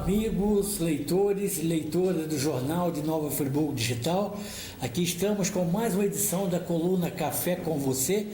amigos, leitores e leitoras do Jornal de Nova Friburgo Digital. Aqui estamos com mais uma edição da coluna Café com Você,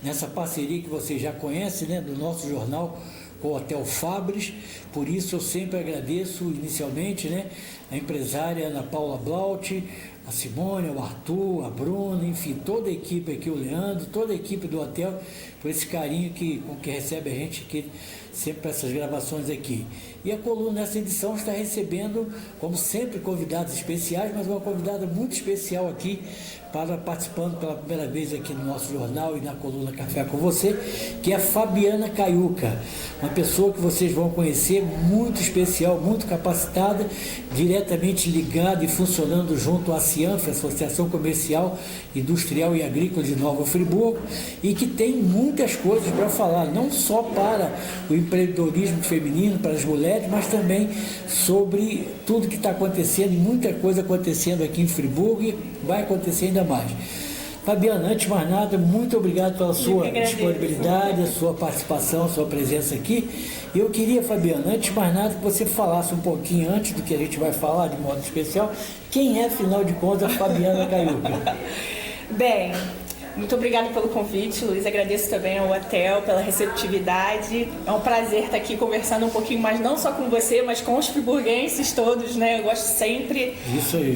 nessa parceria que você já conhece, né, do nosso jornal com o Hotel Fabris. Por isso eu sempre agradeço inicialmente, né, a empresária Ana Paula Blaut, a Simone, o Arthur, a Bruna, enfim, toda a equipe aqui, o Leandro, toda a equipe do hotel, por esse carinho com que recebe a gente aqui, sempre para essas gravações aqui. E a coluna nessa edição está recebendo, como sempre, convidados especiais, mas uma convidada muito especial aqui, participando pela primeira vez aqui no nosso jornal e na coluna Café com Você, que é a Fabiana Caiuca, uma pessoa que vocês vão conhecer, muito especial, muito capacitada, diretamente ligada e funcionando junto à Cianf, Associação Comercial, Industrial e Agrícola de Nova Friburgo, e que tem muitas coisas para falar, não só para o empreendedorismo feminino, para as mulheres, mas também sobre tudo que está acontecendo, e muita coisa acontecendo aqui em Friburgo, e vai acontecer ainda mais. Fabiana, antes de mais nada, muito obrigado pela sua disponibilidade, a sua participação, a sua presença aqui. E eu queria, Fabiana, antes de mais nada, que você falasse um pouquinho, antes do que a gente vai falar de modo especial, quem é, afinal de contas, a Fabiana Caiuca? Bem, muito obrigada pelo convite, Luiz. Agradeço também ao hotel pela receptividade. É um prazer estar aqui conversando um pouquinho mais, não só com você, mas com os friburguenses todos, né? Eu gosto sempre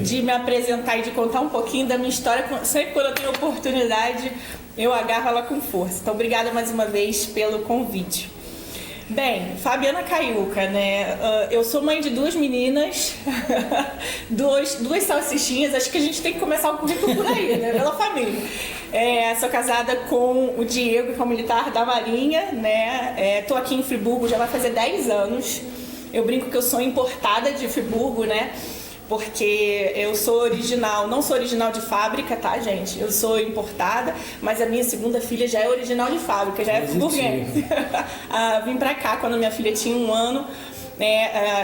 de me apresentar e de contar um pouquinho da minha história. Sempre quando eu tenho oportunidade, eu agarro ela com força. Então, obrigada mais uma vez pelo convite. Bem, Fabiana Caiuca, né? Eu sou mãe de duas meninas, duas salsichinhas. Acho que a gente tem que começar o currículo por aí, né? Pela família. Sou casada com o Diego, que é um militar da Marinha, né? Tô aqui em Friburgo, já vai fazer 10 anos. Eu brinco que eu sou importada de Friburgo, né? Porque eu sou original, não sou original de fábrica, tá, gente? Eu sou importada, mas a minha segunda filha já é original de fábrica, já é friburguense. Vim pra cá quando minha filha tinha 1 ano.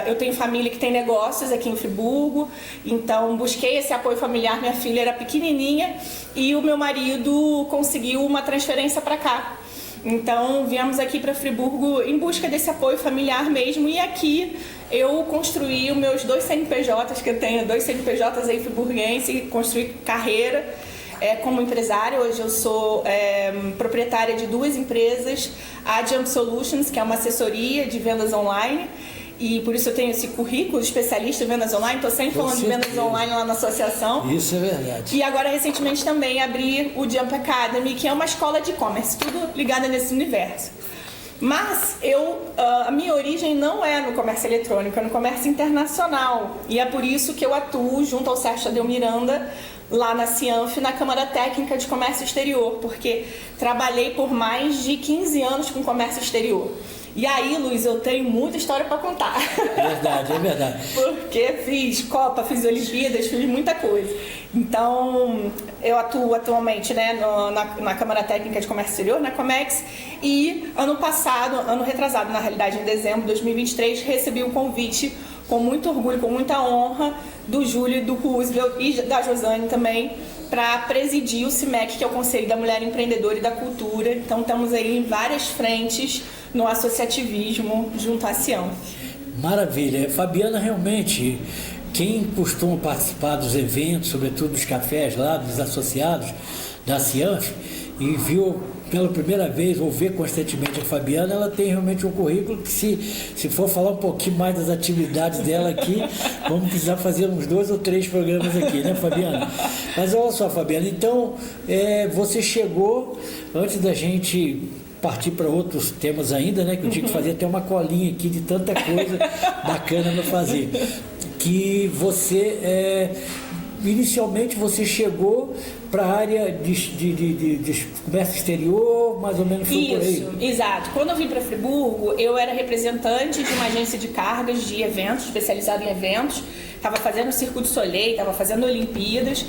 Eu tenho família que tem negócios aqui em Friburgo, então busquei esse apoio familiar. Minha filha era pequenininha e o meu marido conseguiu uma transferência para cá. Então viemos aqui para Friburgo em busca desse apoio familiar mesmo, e aqui eu construí os meus 2 CNPJs, que eu tenho 2 CNPJs aí friburguense, e construí carreira como empresária. Hoje eu sou proprietária de 2 empresas, a Jump Solutions, que é uma assessoria de vendas online, e por isso eu tenho esse currículo de especialista em vendas online. Estou sempre falando de vendas online lá na associação. Isso é verdade. E agora, recentemente, também abri o Jump Academy, que é uma escola de e-commerce, tudo ligado nesse universo. Mas a minha origem não é no comércio eletrônico, é no comércio internacional. E é por isso que eu atuo junto ao Sérgio Tadeu Miranda, lá na Cianf, na Câmara Técnica de Comércio Exterior, porque trabalhei por mais de 15 anos com comércio exterior. E aí, Luiz, eu tenho muita história para contar. É verdade. Porque fiz Copa, fiz Olimpíadas, fiz muita coisa. Então, eu atuo atualmente, né, na Câmara Técnica de Comércio Exterior, na Comex, e ano retrasado, na realidade, em dezembro de 2023, recebi um convite com muito orgulho, com muita honra, do Júlio, do Roosevelt e da Josane também, para presidir o CIMEC, que é o Conselho da Mulher Empreendedora e da Cultura. Então, estamos aí em várias frentes no associativismo junto à Cianf. Maravilha. Fabiana, realmente, quem costuma participar dos eventos, sobretudo dos cafés lá, dos associados da Cianf, e viu pela primeira vez, ou vê constantemente a Fabiana, ela tem realmente um currículo que, se for falar um pouquinho mais das atividades dela aqui, vamos precisar fazer uns 2 ou 3 programas aqui, né, Fabiana? Mas olha só, Fabiana, então, você chegou, antes da gente partir para outros temas ainda, né, que eu tinha que fazer até uma colinha aqui de tanta coisa bacana para fazer, que você, inicialmente você chegou para a área de comércio exterior, mais ou menos foi por aí? Isso, exato. Quando eu vim para Friburgo, eu era representante de uma agência de cargas de eventos, especializada em eventos, estava fazendo o Circo du Soleil, estava fazendo Olimpíadas,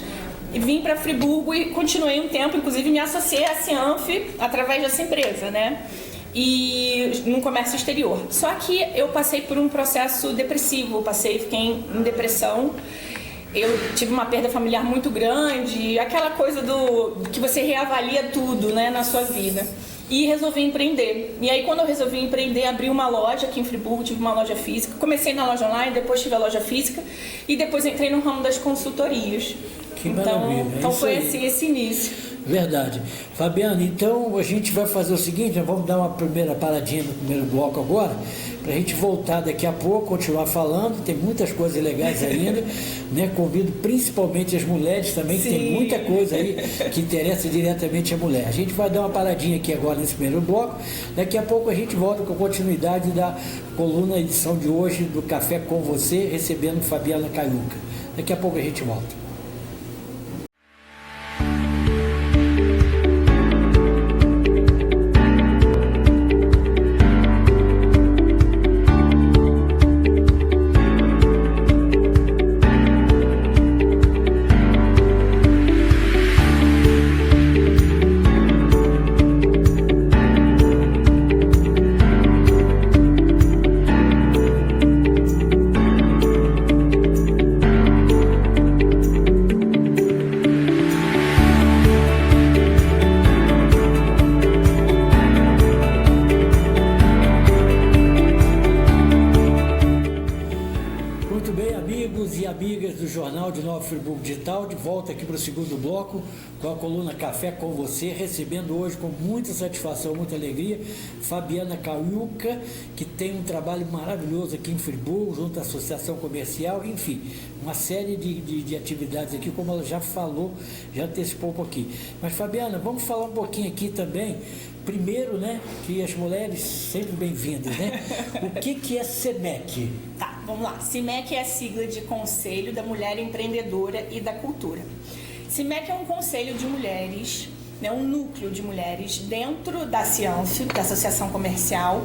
e vim para Friburgo e continuei um tempo, inclusive me associei à Cianf através dessa empresa, né? E no comércio exterior. Só que eu passei por um processo depressivo, fiquei em depressão. Eu tive uma perda familiar muito grande, aquela coisa que você reavalia tudo, né, na sua vida. e resolvi empreender. E aí, quando eu resolvi empreender, abri uma loja aqui em Friburgo, tive uma loja física. Comecei na loja online, depois tive a loja física e depois entrei no ramo das consultorias. Que maravilha. Então foi assim esse início. Verdade. Fabiana, então a gente vai fazer o seguinte, nós vamos dar uma primeira paradinha no primeiro bloco agora, para a gente voltar daqui a pouco, continuar falando, tem muitas coisas legais ainda, né? Convido principalmente as mulheres também, que tem muita coisa aí que interessa diretamente a mulher. A gente vai dar uma paradinha aqui agora nesse primeiro bloco, daqui a pouco a gente volta com a continuidade da coluna edição de hoje do Café com Você, recebendo Fabiana Caiuca. Daqui a pouco a gente volta. Friburgo Digital, de volta aqui para o segundo bloco com a coluna Café com Você, recebendo hoje com muita satisfação, muita alegria, Fabiana Caiuca, que tem um trabalho maravilhoso aqui em Friburgo, junto à Associação Comercial, enfim, uma série de atividades aqui, como ela já falou, já antecipou um pouquinho. Mas Fabiana, vamos falar um pouquinho aqui também, primeiro, né, que as mulheres sempre bem-vindas, né? O que é CIMEC? Tá, vamos lá. CIMEC é a sigla de Conselho da Mulher Empreendedora e da Cultura. CIMEC é um conselho de mulheres, né, um núcleo de mulheres dentro da Cianf, da Associação Comercial,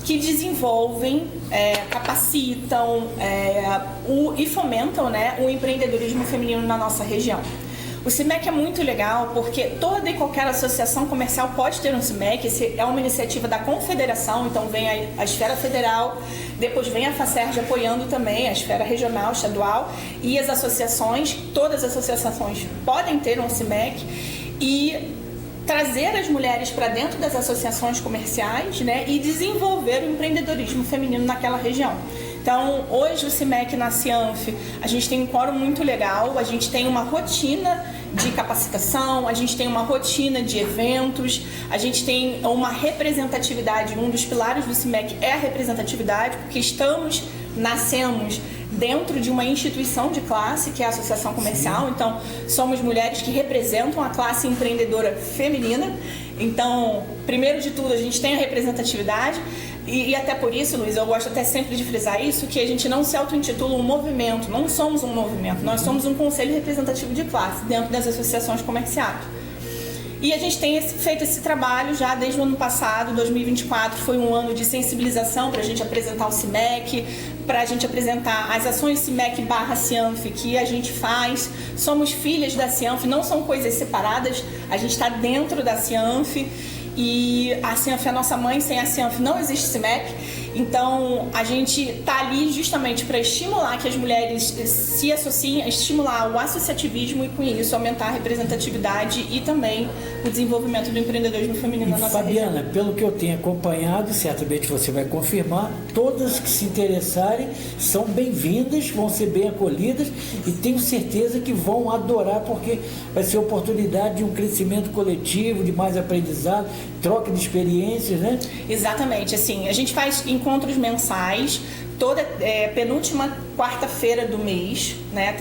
que desenvolvem, capacitam e fomentam, né, o empreendedorismo feminino na nossa região. O CIMEC é muito legal porque toda e qualquer associação comercial pode ter um CIMEC. Esse é uma iniciativa da Confederação, então vem a esfera federal, depois vem a FACERJ apoiando também a esfera regional, estadual, e as associações, todas as associações podem ter um CIMEC e trazer as mulheres para dentro das associações comerciais, né, e desenvolver o empreendedorismo feminino naquela região. Então, hoje o CIMEC na Cianf, a gente tem um quórum muito legal, a gente tem uma rotina de capacitação, a gente tem uma rotina de eventos, a gente tem uma representatividade, um dos pilares do CIMEC é a representatividade, porque nascemos dentro de uma instituição de classe, que é a Associação Comercial. Sim. Então, somos mulheres que representam a classe empreendedora feminina. Então, primeiro de tudo, a gente tem a representatividade e até por isso, Luiz, eu gosto até sempre de frisar isso, que a gente não se auto-intitula um movimento, não somos um movimento, nós somos um conselho representativo de classe dentro das associações comerciais. E a gente tem feito esse trabalho já desde o ano passado. 2024 foi um ano de sensibilização para a gente apresentar o CIMEC, para a gente apresentar as ações CIMEC/Cianf que a gente faz. Somos filhas da Cianf, não são coisas separadas, a gente está dentro da Cianf. E a Cianf é a nossa mãe, sem a Cianf não existe CIMEC. Então a gente está ali justamente para estimular que as mulheres se associem, estimular o associativismo e com isso aumentar a representatividade e também o desenvolvimento do empreendedorismo feminino na nossa região. Fabiana, pelo que eu tenho acompanhado, certamente você vai confirmar, todas que se interessarem são bem-vindas, vão ser bem acolhidas e tenho certeza que vão adorar, porque vai ser oportunidade de um crescimento coletivo, de mais aprendizado, troca de experiências, né? Exatamente, assim, a gente faz encontros mensais, toda penúltima quarta-feira do mês, né,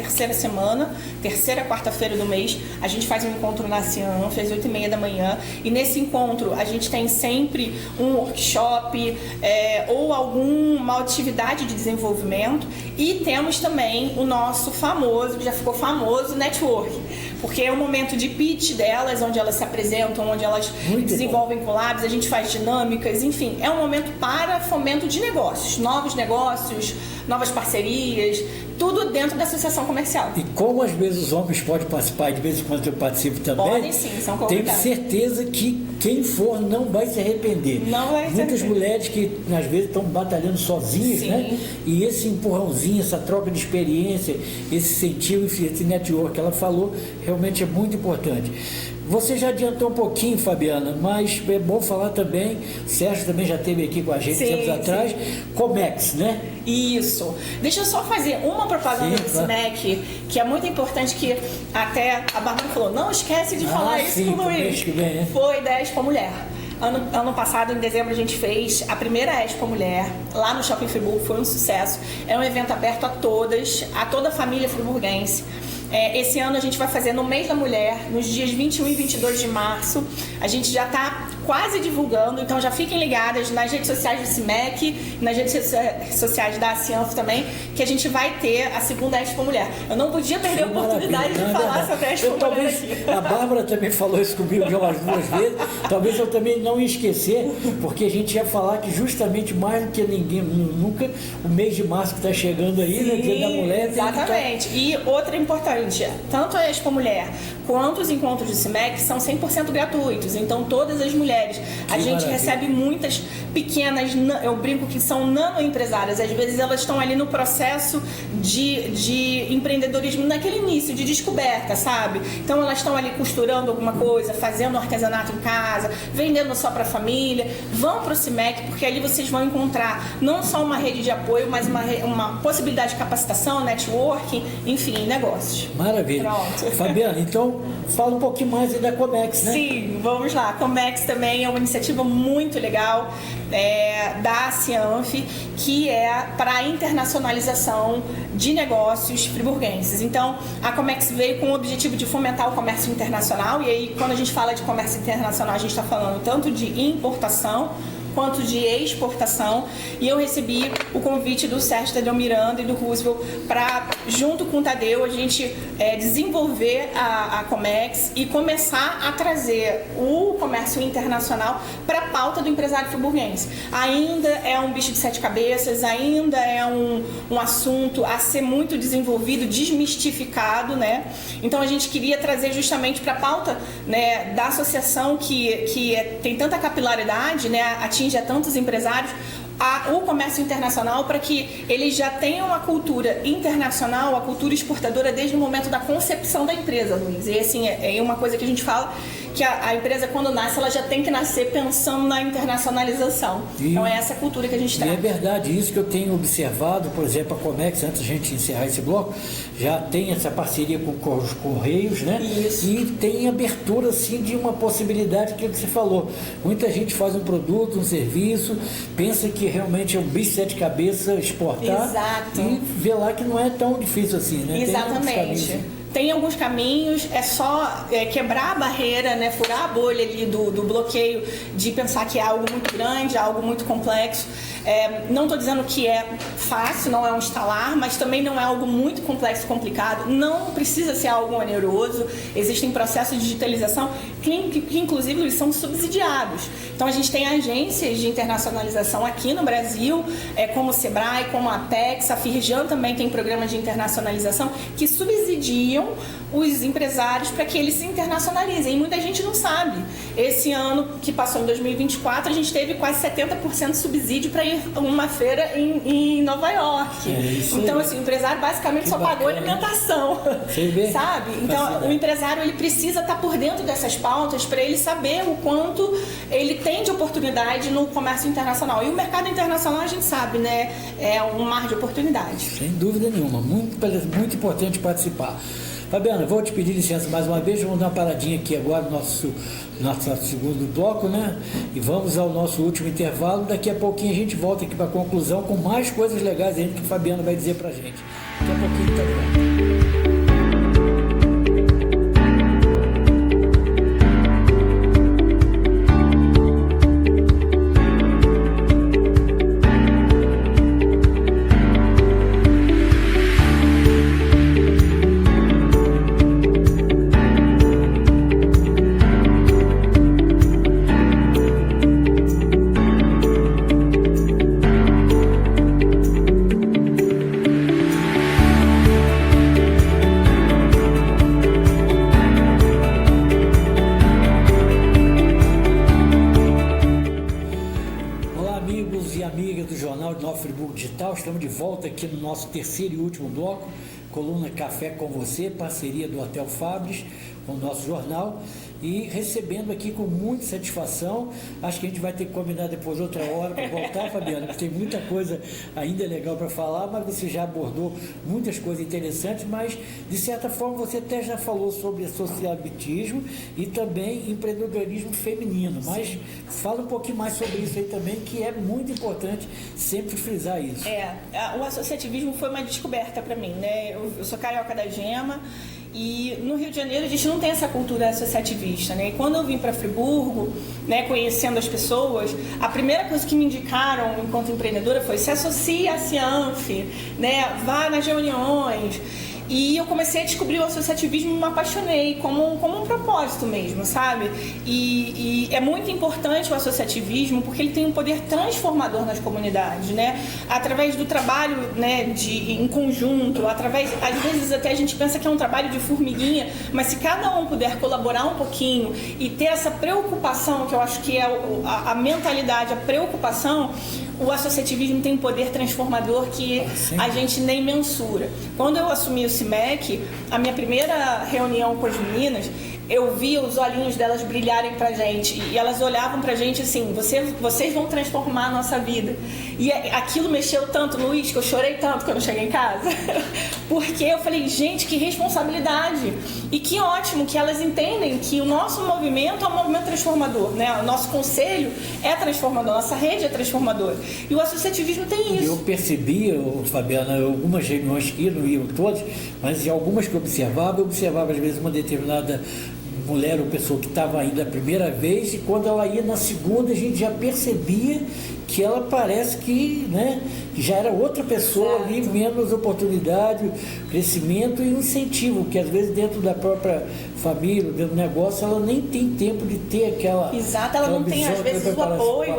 terceira quarta-feira do mês, a gente faz um encontro na Cianf às 8h30 da manhã, e nesse encontro a gente tem sempre um workshop ou alguma atividade de desenvolvimento, e temos também o nosso famoso, que já ficou famoso, network, porque é um momento de pitch delas, onde elas se apresentam, onde elas desenvolvem collabs, a gente faz dinâmicas, enfim, é um momento para fomento de negócios, novas parcerias, tudo dentro da associação comercial. E como às vezes os homens podem participar, e de vez em quando eu participo também, podem sim, são convidados. Tenho certeza que quem for não vai se arrepender. Não vai se Muitas mulheres que às vezes estão batalhando sozinhas, sim, né? E esse empurrãozinho, essa troca de experiência, esse incentivo, esse network que ela falou, realmente é muito importante. Você já adiantou um pouquinho, Fabiana, mas é bom falar também, o Sérgio também já esteve aqui com a gente tempos atrás, Comex, né? Isso. Deixa eu só fazer uma propaganda do CIMEC, que é muito importante, que até a Bárbara falou, não esquece de falar isso com o Luiz. Né? Foi da Expo Mulher. Ano passado, em dezembro, a gente fez a primeira Expo Mulher, lá no Shopping Friburgo, foi um sucesso. É um evento aberto a todas, a toda a família friburguense. Esse ano a gente vai fazer no mês da mulher, nos dias 21 e 22 de março. A gente já está quase divulgando, então já fiquem ligadas nas redes sociais do CIMEC, nas redes sociais da Cianf também, que a gente vai ter a segunda Expo Mulher. Eu não podia perder a oportunidade de falar sobre a Expo Mulher aqui. A Bárbara também falou isso comigo já umas 2 vezes, talvez eu também não ia esquecer, porque a gente ia falar que justamente mais do que ninguém, nunca, o mês de março que está chegando aí, sim, né, Dia da Mulher. Exatamente. E outra importante, tanto a Expo Mulher quanto os encontros do CIMEC são 100% gratuitos, então todas as mulheres, a gente recebe muitas pequenas, eu brinco que são nanoempresárias, às vezes elas estão ali no processo de empreendedorismo, naquele início de descoberta, sabe? Então elas estão ali costurando alguma coisa, fazendo artesanato em casa, vendendo só para a família, vão para o CIMEC, porque ali vocês vão encontrar não só uma rede de apoio, mas uma possibilidade de capacitação, networking, enfim, negócios. Maravilha. Pronto. Fabiana, então fala um pouquinho mais aí da Comex, né? Sim, vamos lá. A Comex também é uma iniciativa muito legal da Cianf, que é para a internacionalização de negócios friburguenses. Então, a Comex veio com o objetivo de fomentar o comércio internacional, e aí, quando a gente fala de comércio internacional, a gente está falando tanto de importação quanto de exportação, e eu recebi o convite do Sérgio Tadeu Miranda e do Roosevelt para, junto com o Tadeu, a gente desenvolver a Comex e começar a trazer o comércio internacional para a pauta do empresário friburguense. Ainda é um bicho de 7 cabeças, ainda é um assunto a ser muito desenvolvido, desmistificado, né? Então a gente queria trazer justamente para a pauta, né, da associação que tem tanta capilaridade, né, atinge a tantos empresários, o comércio internacional, para que eles já tenham a cultura internacional, a cultura exportadora desde o momento da concepção da empresa, Luiz. E assim, é uma coisa que a gente fala, que a empresa, quando nasce, ela já tem que nascer pensando na internacionalização. Então é essa cultura que a gente traz. É verdade, isso que eu tenho observado, por exemplo, a Comex, antes da gente encerrar esse bloco, já tem essa parceria com os Correios, né? Isso. E tem abertura, assim, de uma possibilidade que você falou. Muita gente faz um produto, um serviço, pensa que realmente é um bicho de 7 cabeças exportar. Exato. E vê lá que não é tão difícil assim, né? Exatamente. Tem alguns caminhos, é só quebrar a barreira, né, furar a bolha ali do bloqueio de pensar que é algo muito grande, algo muito complexo. Não estou dizendo que é fácil, não é um instalar, mas também não é algo muito complexo e complicado. Não precisa ser algo oneroso. Existem processos de digitalização que inclusive, eles são subsidiados. Então, a gente tem agências de internacionalização aqui no Brasil, como o Sebrae, como a Apex, a Firjan também tem programas de internacionalização que subsidiam os empresários para que eles se internacionalizem. E muita gente não sabe. Esse ano que passou, em 2024, a gente teve quase 70% de subsídio para ir a uma feira em Nova York. Então, assim, o empresário basicamente só pagou alimentação, sabe? Então, o empresário, ele precisa estar por dentro dessas pautas para ele saber o quanto ele tem de oportunidade no comércio internacional. E o mercado internacional, a gente sabe, né? É um mar de oportunidades. Sem dúvida nenhuma. Muito importante participar. Fabiana, vou te pedir licença mais uma vez, vamos dar uma paradinha aqui agora no nosso segundo bloco, né? E vamos ao nosso último intervalo. Daqui a pouquinho a gente volta aqui para a conclusão com mais coisas legais ainda que a Fabiana vai dizer para a gente. Daqui a pouquinho está de volta. Estamos de volta aqui no nosso terceiro e último bloco, coluna Café com Você, parceria do Hotel Fabris com o nosso jornal. e recebendo aqui com muita satisfação. Acho que a gente vai ter que combinar depois outra hora para voltar, Fabiana, porque tem muita coisa ainda legal para falar, mas você já abordou muitas coisas interessantes, mas de certa forma você até já falou sobre sociabilismo e também empreendedorismo feminino, mas fala um pouquinho mais sobre isso aí também, que é muito importante sempre frisar isso. O associativismo foi uma descoberta para mim, né? Eu sou carioca da Gema e no Rio de Janeiro a gente não tem essa cultura associativista, né? E quando eu vim para Friburgo, né, conhecendo as pessoas, a primeira coisa que me indicaram enquanto empreendedora foi: se associe à Cianf, né? Vá nas reuniões. E eu comecei a descobrir o associativismo e me apaixonei como um propósito mesmo, sabe? E é muito importante o associativismo porque ele tem um poder transformador nas comunidades, né? Através do trabalho, né, em conjunto, através, às vezes até a gente pensa que é um trabalho de formiguinha, mas se cada um puder colaborar um pouquinho e ter essa preocupação, que eu acho que é a mentalidade, a preocupação, o associativismo tem um poder transformador que a gente nem mensura. Quando eu assumi o CIMEC, a minha primeira reunião com as meninas, eu via os olhinhos delas brilharem pra gente e elas olhavam pra gente assim: vocês vão transformar a nossa vida. E aquilo mexeu tanto, Luiz, que eu chorei tanto quando eu cheguei em casa porque eu falei: gente, que responsabilidade, e que ótimo que elas entendem que o nosso movimento é um movimento transformador, né? O nosso conselho é transformador, a nossa rede é transformadora, e o associativismo tem isso. Eu percebi, Fabiana, algumas reuniões que não iam todas, mas em algumas que eu observava às vezes uma determinada mulher ou pessoa que estava indo a primeira vez, e quando ela ia na segunda a gente já percebia que ela parece que, né, que já era outra pessoa ali, menos oportunidade, crescimento e incentivo, que às vezes dentro da própria família, dentro do negócio, ela nem tem tempo de ter aquela... Exato, ela não tem às vezes o apoio.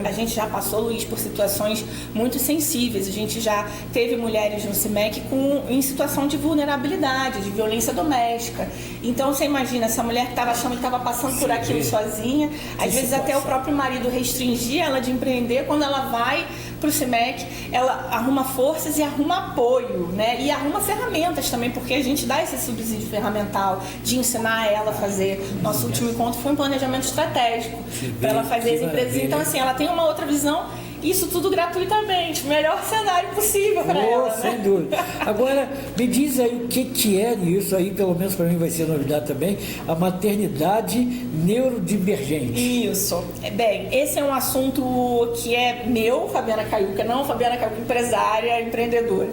A gente já passou, Luiz, por situações muito sensíveis. A gente já teve mulheres no CIMEC em situação de vulnerabilidade, de violência doméstica. Então você imagina, essa mulher que estava achando que estava passando por aquilo sozinha, às vezes até o próprio marido restringia ela de empreender. Quando ela vai para o CIMEC, ela arruma forças e arruma apoio, né? E arruma ferramentas também, porque a gente dá esse subsídio ferramental de ensinar ela a fazer. Nosso último encontro foi um planejamento estratégico para ela fazer as empresas. Então, assim, ela tem uma outra visão. Isso tudo gratuitamente, o melhor cenário possível para ela, né? Sem dúvida. Agora, me diz aí o que é isso aí, pelo menos para mim vai ser novidade também, a maternidade neurodivergente. Isso. Bem, esse é um assunto que é meu, Fabiana Caiuca, não Fabiana Caiuca, empresária, empreendedora.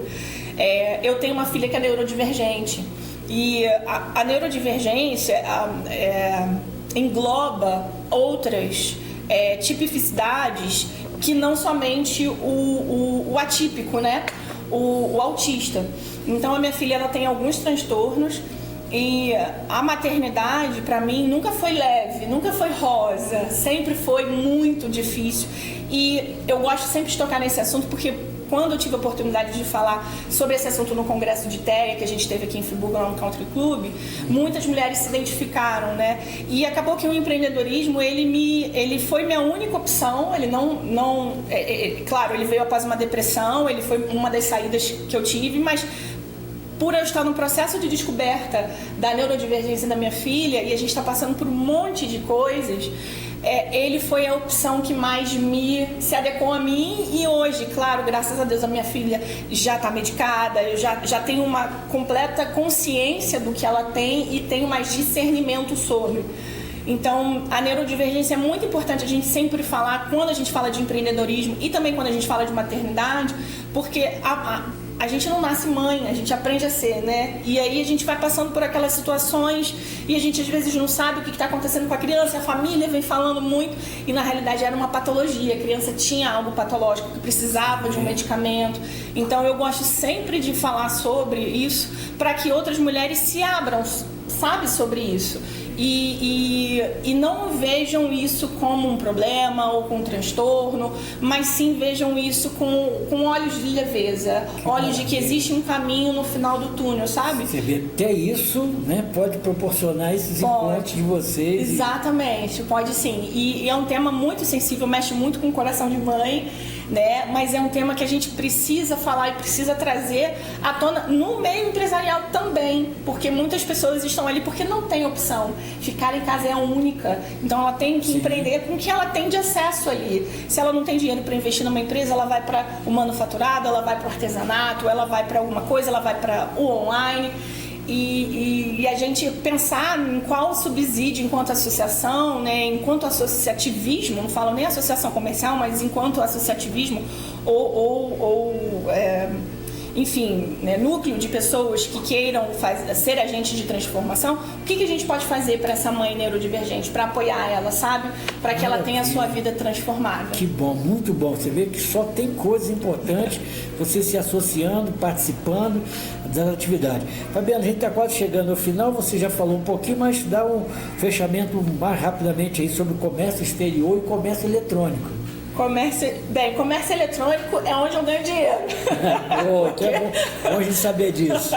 Eu tenho uma filha que é neurodivergente, e a neurodivergência engloba outras tipificidades que não somente o atípico, né? O autista. Então a minha filha, ela tem alguns transtornos, e a maternidade para mim nunca foi leve, nunca foi rosa, sempre foi muito difícil. E eu gosto sempre de tocar nesse assunto porque quando eu tive a oportunidade de falar sobre esse assunto no congresso de TEA que a gente teve aqui em Friburgo, lá no Country Club, muitas mulheres se identificaram, né? E acabou que o empreendedorismo, ele foi minha única opção. Ele claro, ele veio após uma depressão, ele foi uma das saídas que eu tive, mas por eu estar no processo de descoberta da neurodivergência da minha filha, e a gente está passando por um monte de coisas, ele foi a opção que mais se adequou a mim. E hoje, claro, graças a Deus, a minha filha já está medicada, eu já tenho uma completa consciência do que ela tem e tenho mais discernimento sobre. Então, a neurodivergência é muito importante a gente sempre falar quando a gente fala de empreendedorismo e também quando a gente fala de maternidade, porque a gente não nasce mãe, a gente aprende a ser, né? E aí a gente vai passando por aquelas situações e a gente às vezes não sabe o que está acontecendo com a criança, a família vem falando muito e na realidade era uma patologia, a criança tinha algo patológico que precisava de um medicamento. Então eu gosto sempre de falar sobre isso para que outras mulheres se abram, sabe, sobre isso. E não vejam isso como um problema ou com um transtorno, mas sim vejam isso com olhos de leveza, olhos de que existe um caminho no final do túnel, sabe? Você vê, até isso, né, pode proporcionar esses encontros de vocês. Exatamente, pode sim. E é um tema muito sensível, mexe muito com o coração de mãe, né? Mas é um tema que a gente precisa falar e precisa trazer à tona no meio empresarial também, porque muitas pessoas estão ali porque não tem opção. ficar em casa é única. Então ela tem que empreender com o que ela tem de acesso ali. Se ela não tem dinheiro para investir numa empresa, ela vai para o manufaturado, ela vai para o artesanato, ela vai para alguma coisa, ela vai para o online. E a gente pensar em qual subsídio enquanto associação, né, enquanto associativismo, não falo nem associação comercial, mas enquanto associativismo enfim, né, núcleo de pessoas que queiram ser agentes de transformação, o que a gente pode fazer para essa mãe neurodivergente, para apoiar ela, sabe? Para que ela tenha a sua vida transformada. Que bom, muito bom. Você vê que só tem coisas importantes, você se associando, participando das atividades. Fabiana, a gente está quase chegando ao final, você já falou um pouquinho, mas dá um fechamento mais rapidamente aí sobre o comércio exterior e comércio eletrônico. Comércio eletrônico é onde eu ganho dinheiro. Que é bom a gente saber disso.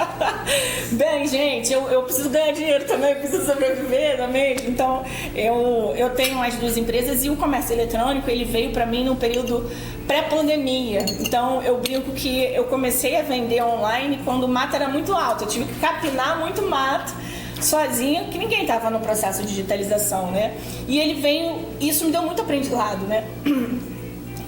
Bem, gente, eu preciso ganhar dinheiro também, preciso sobreviver também. Então, eu tenho as duas empresas e o comércio eletrônico, ele veio para mim no período pré-pandemia. Então, eu brinco que eu comecei a vender online quando o mato era muito alto. Eu tive que capinar muito mato sozinha, que ninguém estava no processo de digitalização, né? E ele veio, isso me deu muito aprendizado, né?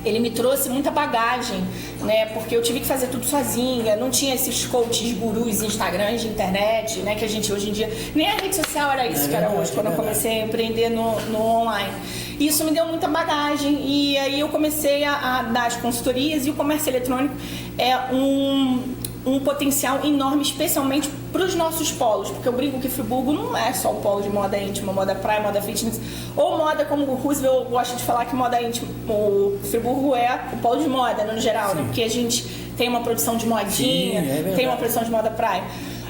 Ele me trouxe muita bagagem, né? Porque eu tive que fazer tudo sozinha, não tinha esses coaches, gurus, Instagrams de internet, né? Que a gente hoje em dia, nem a rede social era isso que era hoje, quando eu comecei a empreender no online. E isso me deu muita bagagem e aí eu comecei a dar as consultorias e o comércio eletrônico é um potencial enorme, especialmente para os nossos polos, porque eu brinco que Friburgo não é só o polo de moda íntima, moda praia, moda fitness, ou moda como o Roosevelt gosta de falar que moda íntima, o Friburgo é o polo de moda no geral, né? Porque a gente tem uma produção de modinha, tem uma produção de moda praia.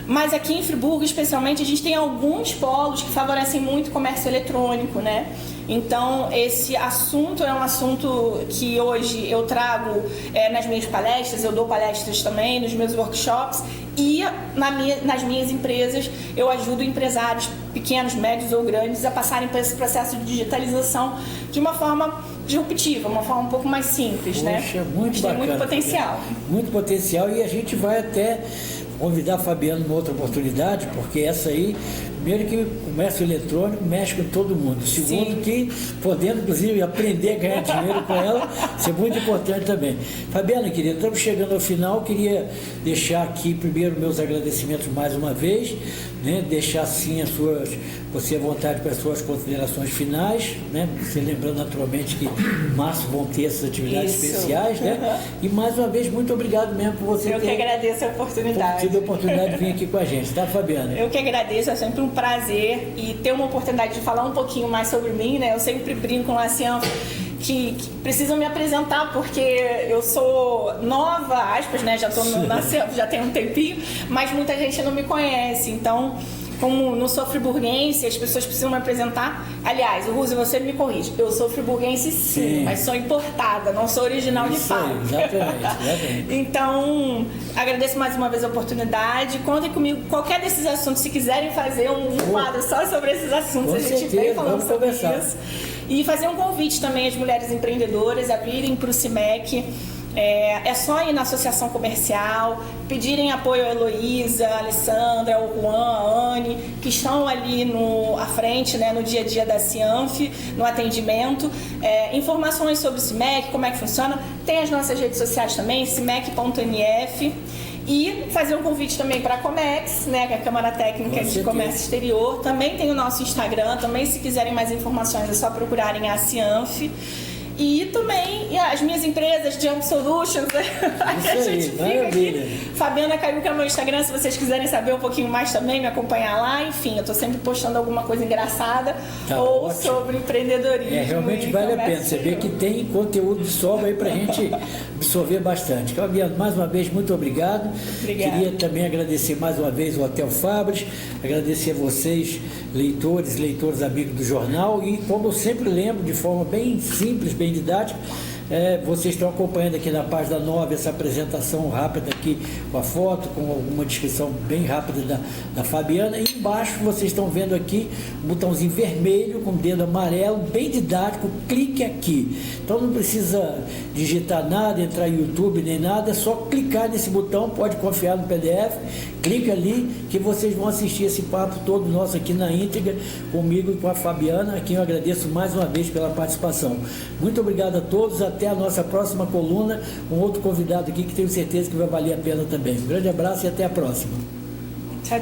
Mas aqui em Friburgo, especialmente, a gente tem alguns polos que favorecem muito o comércio eletrônico, né? Então, esse assunto é um assunto que hoje eu trago nas minhas palestras, eu dou palestras também, nos meus workshops e nas minhas empresas eu ajudo empresários pequenos, médios ou grandes a passarem por esse processo de digitalização de uma forma disruptiva, uma forma um pouco mais simples, né? Muito bacana, tem muito potencial. Muito potencial e a gente vai até convidar a Fabiana numa outra oportunidade, porque essa aí, primeiro que o comércio eletrônico mexe com todo mundo. Segundo que, podendo inclusive aprender a ganhar dinheiro com ela, isso é muito importante também. Fabiana, querida, estamos chegando ao final, queria deixar aqui primeiro meus agradecimentos mais uma vez, né? Deixar sim você à vontade para as suas considerações finais, né? Você lembrando naturalmente que em março vão ter essas atividades especiais, né? E mais uma vez, muito obrigado mesmo por você Eu que agradeço a oportunidade. Tive a oportunidade de vir aqui com a gente, tá, Fabiana? Eu que agradeço, é sempre um prazer e ter uma oportunidade de falar um pouquinho mais sobre mim, né? Eu sempre brinco lá assim, que precisam me apresentar porque eu sou nova, aspas, né? Já estou na CIANF, já tem um tempinho, mas muita gente não me conhece, então como não sou friburguense, as pessoas precisam me apresentar. Aliás, o Ruzi, você me corrige, eu sou friburguense sim, mas sou importada, não sou original de fato. Exatamente. Então, agradeço mais uma vez a oportunidade, contem comigo, qualquer desses assuntos, se quiserem fazer um quadro só sobre esses assuntos, a gente vem falando sobre isso. E fazer um convite também às mulheres empreendedoras a virem para o CIMEC. É só ir na associação comercial, pedirem apoio a Heloísa, a Alessandra, o Juan, a Anne, que estão ali à frente, né, no dia a dia da CIANF, no atendimento. Informações sobre o CIMEC, como é que funciona. Tem as nossas redes sociais também, cimec.nf. E fazer um convite também para a Comex, né, que é a Câmara Técnica de Comércio Exterior. Também tem o nosso Instagram, também se quiserem mais informações é só procurarem a CIANF. E também as minhas empresas, Jump Solutions, que a gente fica aqui. Fabiana Caiuca é meu Instagram, se vocês quiserem saber um pouquinho mais também, me acompanhar lá. Enfim, eu tô sempre postando alguma coisa engraçada ou sobre empreendedorismo. Realmente vale a pena. Você vê que tem conteúdo de sobra aí pra gente absorver bastante. Fabiana, mais uma vez, muito obrigado. Obrigada. Queria também agradecer mais uma vez o Hotel Fabris, agradecer a vocês, leitores amigos do jornal, e como eu sempre lembro, de forma bem simples, bem didática, vocês estão acompanhando aqui na página 9 essa apresentação rápida aqui com a foto, com alguma descrição bem rápida da Fabiana, e embaixo vocês estão vendo aqui um botãozinho vermelho com o dedo amarelo, bem didático, clique aqui. Então não precisa digitar nada, entrar no YouTube nem nada, é só clicar nesse botão, pode confiar no PDF, clica ali que vocês vão assistir esse papo todo nosso aqui na íntegra, comigo e com a Fabiana, a quem eu agradeço mais uma vez pela participação. Muito obrigado a todos, até a nossa próxima coluna, com outro convidado aqui que tenho certeza que vai valer a pena também. Um grande abraço e até a próxima. Tchau.